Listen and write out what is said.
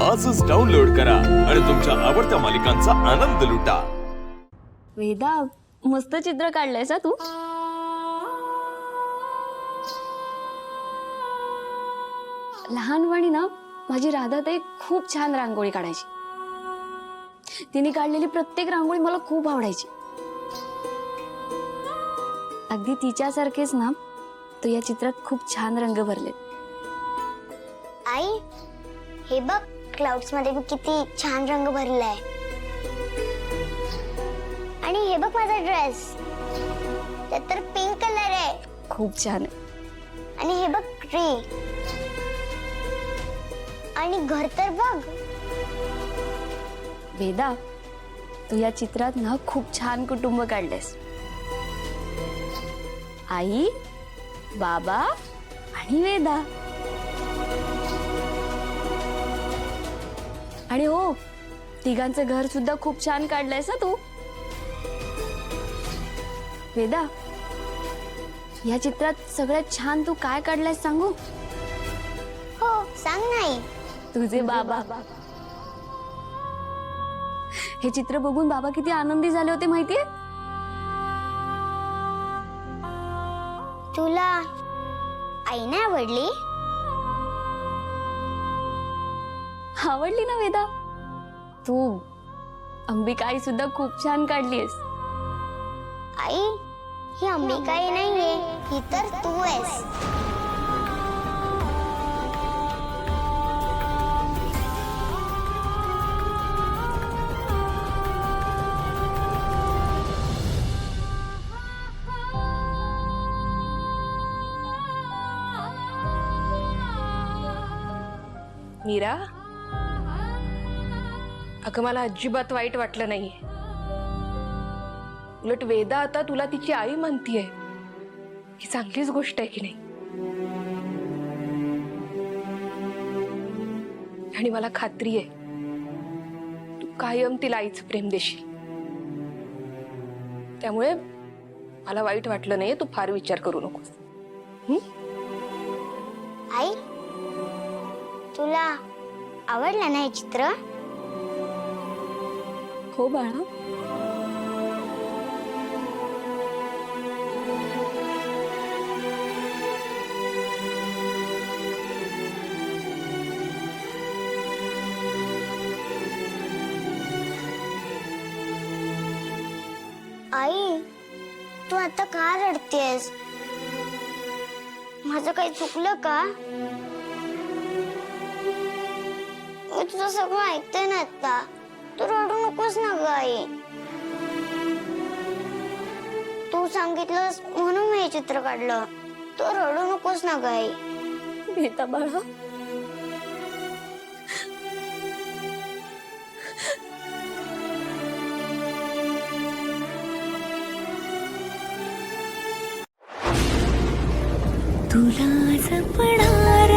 आजच डाउनलोड करा आणि तुमच्या आवडत्या मालिकांचा आनंद लुटा। वेदा, मस्त चित्र काढलंयस तू। लहानपणी ना माझी राधाताई खूप छान रांगोळी काढायची। तिने काढलेली प्रत्येक रांगोळी मला खूप आवडायची। अगदी तिच्यासारखेच ना तो या चित्रात खूप छान रंग भरले। आई, हे बघ क्लाउड्स मध्ये मी किती छान रंग भरलाय। आणि हे बघ माझा ड्रेस, त्यात तर पिंक कलर आहे, खूप छान आहे। आणि हे बघ ट्री, आणि घर तर बघ। वेदा, तू या चित्रात ना खूप छान कुटुंब काढलेस। आई, बाबा आणि वेदा। आणि हो, तिघांचं घर सुद्धा खूप छान काढलंयस ना तू। वेदा, या चित्रात सगळ्यात छान तू काय काढलंयस सांगू? हो, सांग नाही। तुझे बाबा। हे चित्र बघून बाबा किती आनंदी झाले होते माहितीये? तुला आई नाही आवडली? आवडली ना वेदा? तू अंबिका आई सुद्धा खूप छान काढलीयस। आई, ही अंबिका आई नाहीये, ही तर तू आहेस। मीरा, अगं मला अजिबात वाईट वाटलं नाहीये। उलट वेदा आता तुला तिची आई म्हणतीये, ही चांगलीच गोष्ट आहे की नाही? आणि मला खात्री आहे तू कायम तिला आईचं प्रेम देशील। त्यामुळे मला वाईट वाटलं नाही, तू फार विचार करू नकोस। आई, तुला आवडलं ना हे चित्र? हो बाळा। आई, तू आता का रडतेस? माझं काही चुकलं का? मी तुझं सगळं ऐकते ना आता। तू रडू नकोस ना ग आई। तू सांगितलंस म्हणून मी हे चित्र काढलं। तू रडू नकोस ना ग आई। वेदा बाळा, तुला जपणार